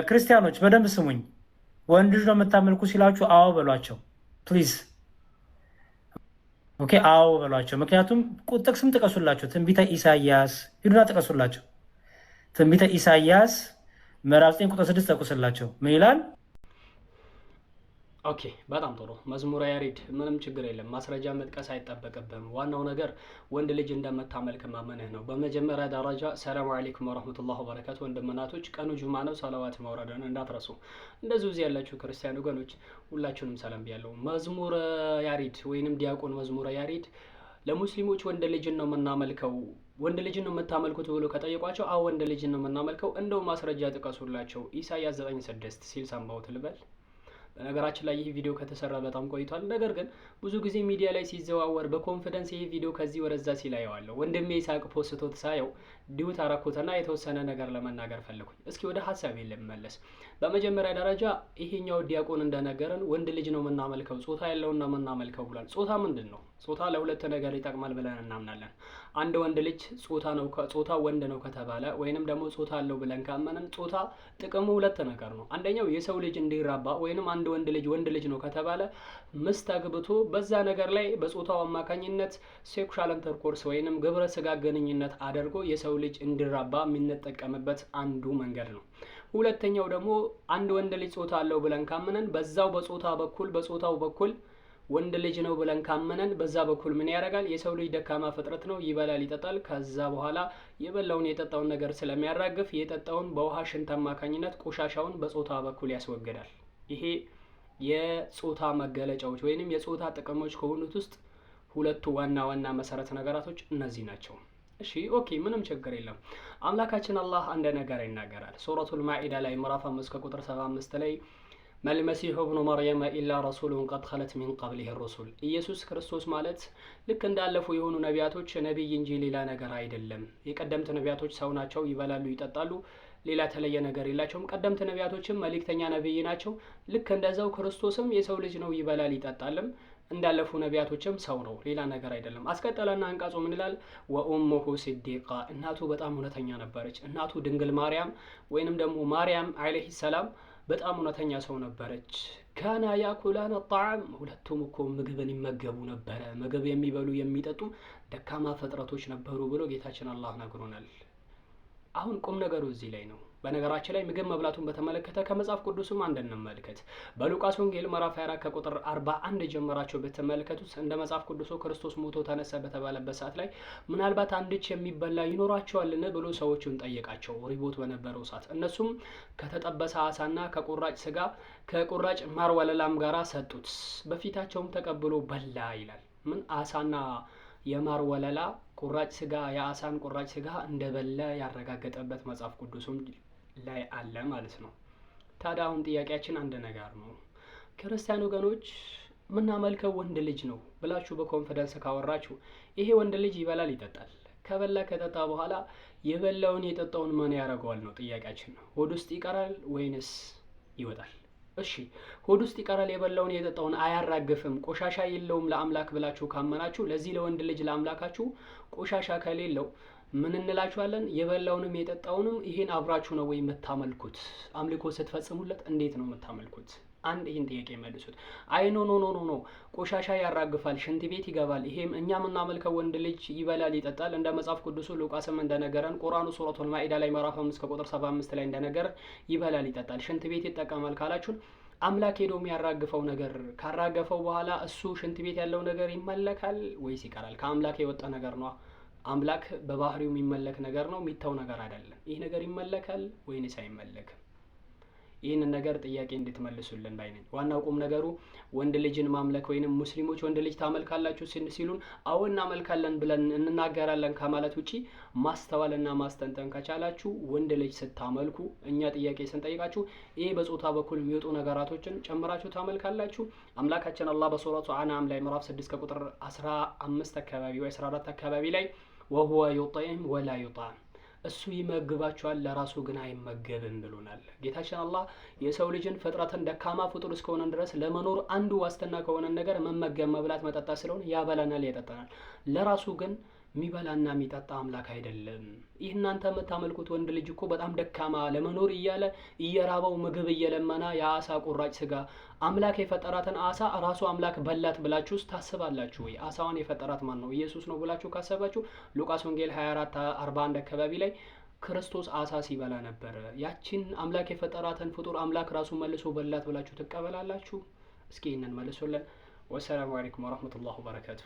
ክርስቲያኖች በደንብ ስሙኝ። ወንድ ልጅ ነው የምታመልኩ ሲላችሁ አዎ በሏቸው ፕሊዝ። ኦኬ አዎ በሏቸው። ምክንያቱም ጥቅስም ጥቀሱላቸው። ትንቢተ ኢሳያስ ሂዱና ጥቀሱላቸው። ትንቢተ ኢሳያስ ምዕራፍ 9 ቁጥር 6 ጠቁስላቸው። ምን ይላል? ኦኬ በጣም ጥሩ። መዝሙረ ያሬድ ምንም ችግር የለም፣ ማስረጃ መጥቀስ አይጠበቅብህም። ዋናው ነገር ወንድ ልጅ እንደምታመልክ ማመንህ ነው። በመጀመሪያ ደረጃ ሰላሙ አለይኩም ወረህመቱላሂ ወበረካቱ። ወንድምናቶች ቀኑ ጁማ ነው፣ ሰላዋት መውረድን እንዳትረሱ። እንደዚሁ እዚህ ያላችሁ ክርስቲያን ወገኖች ሁላችሁንም ሰላም ብያለሁ። መዝሙረ ያሬድ ወይንም ዲያቆን መዝሙረ ያሬድ ለሙስሊሞች ወንድ ልጅን ነው የምናመልከው፣ ወንድ ልጅን ነው የምታመልኩት ብሎ ከጠየቋቸው አዎ ወንድ ልጅን ነው የምናመልከው፣ እንደው ማስረጃ ጥቀሱላቸው ኢሳያስ 9:6 ሲል ሰማሁት ልበል። በነገራችን ላይ ይህ ቪዲዮ ከተሰራ በጣም ቆይቷል። ነገር ግን ብዙ ጊዜ ሚዲያ ላይ ሲዘዋወር በኮንፊደንስ ይህ ቪዲዮ ከዚህ ወደዛ ሲል አየዋለሁ። ወንድሜ ይስሐቅ ፖስቶት ሳየው ዲዩት አረኩትና የተወሰነ ነገር ለመናገር ፈለኩኝ። እስኪ ወደ ሀሳቤ ልመለስ። በመጀመሪያ ደረጃ ይሄኛው ዲያቆን እንደነገረን ወንድ ልጅ ነው የምናመልከው፣ ጾታ ያለውን ነው የምናመልከው ብሏል። ጾታ ምንድን ነው? ጾታ ለሁለት ነገር ይጠቅማል ብለን እናምናለን። አንድ ወንድ ልጅ ጾታ ወንድ ነው ከተባለ ወይንም ደግሞ ጾታ አለው ብለን ካመንን ጾታ ጥቅሙ ሁለት ነገር ነው። አንደኛው የሰው ልጅ እንዲራባ ወይንም አንድ ወንድ ልጅ ነው ከተባለ ምስት አግብቶ በዛ ነገር ላይ በጾታው አማካኝነት ሴክሹዋል ኢንተርኮርስ ወይንም ግብረ ስጋ ግንኙነት አድርጎ የሰው ልጅ እንዲራባ የምንጠቀምበት አንዱ መንገድ ነው። ሁለተኛው ደግሞ አንድ ወንድ ልጅ ጾታ አለው ብለን ካመንን በዛው በጾታው በኩል ወንድ ልጅ ነው ብለን ካመነን በዛ በኩል ምን ያደርጋል? የሰው ልጅ ደካማ ፍጥረት ነው፣ ይበላል፣ ይጠጣል። ከዛ በኋላ የበላውን የጠጣውን ነገር ስለሚያራግፍ የጠጣውን በውሃ ሽንት አማካኝነት ቆሻሻውን በጾታ በኩል ያስወግዳል። ይሄ የጾታ መገለጫዎች ወይንም የጾታ ጥቅሞች ከሆኑት ውስጥ ሁለቱ ዋና መሰረት ነገራቶች እነዚህ ናቸው። እሺ ኦኬ፣ ምንም ችግር የለም። አምላካችን አላህ አንድ ነገር ይናገራል። ሱረቱል ማኢዳ ላይ ምዕራፍ 5 ከቁጥር 75 ላይ መልመሲሑ ብኑ መርየም ኢላ ረሱሉን ቀድ ኸለት ሚን ቀብሊህ ሩሱል። ኢየሱስ ክርስቶስ ማለት ልክ እንዳለፉ የሆኑ ነቢያቶች ነቢይ እንጂ ሌላ ነገር አይደለም። የቀደምት ነቢያቶች ሰው ናቸው፣ ይበላሉ፣ ይጠጣሉ፣ ሌላ የተለየ ነገር የላቸውም። ቀደምት ነቢያቶችም መልእክተኛ ነቢይ ናቸው። ልክ እንደዛው ክርስቶስም የሰው ልጅ ነው፣ ይበላል፣ ይጠጣልም። እንዳለፉ ነቢያቶችም ሰው ነው፣ ሌላ ነገር አይደለም። አስቀጠለና አንቃጹ ምን ይላል? ወኡሙሁ ሲዲቃ፣ እናቱ በጣም እውነተኛ ነበረች። እናቱ ድንግል ማርያም ወይንም ደግሞ ማርያም አለይሂ ሰላም በጣም እውነተኛ ሰው ነበረች። ካና ያኩላን ጣዓም፣ ሁለቱም እኮ ምግብን ይመገቡ ነበረ። ምግብ የሚበሉ የሚጠጡ ደካማ ፍጥረቶች ነበሩ ብሎ ጌታችን አላህ ነግሮናል። አሁን ቁም ነገሩ እዚህ ላይ ነው። በነገራችን ላይ ምግብ መብላቱን በተመለከተ ከመጽሐፍ ቅዱስም አንድ እንመልከት። በሉቃስ ወንጌል ምዕራፍ 24 ከቁጥር 41 ጀምራቸው በተመለከቱት እንደ መጽሐፍ ቅዱሱ ክርስቶስ ሞቶ ተነሳ በተባለበት ሰዓት ላይ ምናልባት አንድች የሚበላ ይኖራቸዋልን ብሎ ሰዎቹን ጠየቃቸው፣ ሪቦት በነበረው ሰዓት። እነሱም ከተጠበሰ አሳና ከቁራጭ ስጋ ከቁራጭ ማር ወለላም ጋራ ሰጡት። በፊታቸውም ተቀብሎ በላ ይላል። ምን አሳና የማር ወለላ ቁራጭ ስጋ የአሳን ቁራጭ ስጋ እንደበላ ያረጋገጠበት መጽሐፍ ቅዱስም ላይ አለ ማለት ነው። ታዲያ አሁን ጥያቄያችን አንድ ነገር ነው። ክርስቲያን ወገኖች ምናመልከው ወንድ ልጅ ነው ብላችሁ በኮንፊደንስ ካወራችሁ ይሄ ወንድ ልጅ ይበላል፣ ይጠጣል። ከበላ ከጠጣ በኋላ የበላውን የጠጣውን ማን ያደርገዋል ነው ጥያቄያችን። ሆድ ውስጥ ይቀራል ወይንስ ይወጣል? እሺ ሆድ ውስጥ ይቀራል፣ የበላውን የጠጣውን አያራግፍም፣ ቆሻሻ የለውም ለአምላክ ብላችሁ ካመናችሁ ለዚህ ለወንድ ልጅ ለአምላካችሁ ቆሻሻ ከሌለው ምን እንላችኋለን? የበላውንም የጠጣውንም ይሄን አብራችሁ ነው ወይ የምታመልኩት? አምልኮ ስትፈጽሙለት እንዴት ነው የምታመልኩት? አንድ ይህን ጥያቄ መልሱት። አይ ኖ ቆሻሻ ያራግፋል፣ ሽንት ቤት ይገባል፣ ይሄም እኛ የምናመልከው ወንድ ልጅ ይበላል፣ ይጠጣል። እንደ መጽሐፍ ቅዱሱ ሉቃስም እንደነገረን ቁርአኑ ሱረቱል ማኢዳ ላይ ምዕራፍ 5 ከቁጥር 75 ላይ እንደነገረን ይበላል፣ ይጠጣል፣ ሽንት ቤት ይጠቀማል ካላችሁን አምላክ ሄዶ የሚያራግፈው ነገር ካራገፈው በኋላ እሱ ሽንት ቤት ያለው ነገር ይመለካል ወይስ ይቀራል? ከአምላክ የወጣ ነገር ነው። አምላክ በባህሪው የሚመለክ ነገር ነው፣ የሚተው ነገር አይደለም። ይህ ነገር ይመለካል ወይንስ አይመለክም? ይህንን ነገር ጥያቄ እንድትመልሱልን ባይ ነኝ። ዋናው ቁም ነገሩ ወንድ ልጅን ማምለክ ወይንም ሙስሊሞች ወንድ ልጅ ታመልካላችሁ ሲሉን አዎ እናመልካለን ብለን እንናገራለን ከማለት ውጪ ማስተዋልና ማስተንተን ከቻላችሁ ወንድ ልጅ ስታመልኩ እኛ ጥያቄ ስንጠይቃችሁ ይሄ በጾታ በኩል የሚወጡ ነገራቶችን ጨምራችሁ ታመልካላችሁ? አምላካችን አላህ በሱረቱ አንዓም ላይ ምዕራፍ 6 ከቁጥር 15 አካባቢ ወይ 14 አካባቢ ላይ ወሁወ ዩጢም ወላ ዩጣም፣ እሱ ይመግባቸዋል ለራሱ ግን አይመገብም ብሎናል። ጌታችን አላህ የሰው ልጅን ፍጥረትን ደካማ ፍጡር እስከሆነ ድረስ ለመኖር አንዱ ዋስትና ከሆነ ነገር መመገብ፣ መብላት፣ መጠጣት ስለሆነ ያበላናል፣ ያጠጣናል። ለራሱ ግን የሚበላና የሚጠጣ አምላክ አይደለም። ይህ እናንተ የምታመልኩት ወንድ ልጅ እኮ በጣም ደካማ ለመኖር እያለ እየራበው ምግብ እየለመና የአሳ ቁራጭ ስጋ አምላክ የፈጠራትን አሳ ራሱ አምላክ በላት ብላችሁ ውስጥ ታስባላችሁ ወይ? አሳዋን የፈጠራት ማን ነው? ኢየሱስ ነው ብላችሁ ካሰባችሁ ሉቃስ ወንጌል 24:41 አካባቢ ላይ ክርስቶስ አሳ ሲበላ ነበር። ያችን አምላክ የፈጠራትን ፍጡር አምላክ ራሱ መልሶ በላት ብላችሁ ትቀበላላችሁ? እስኪ ይህንን መልሶልን። ወሰላሙ አለይኩም ወረህመቱላሂ ወበረካቱ።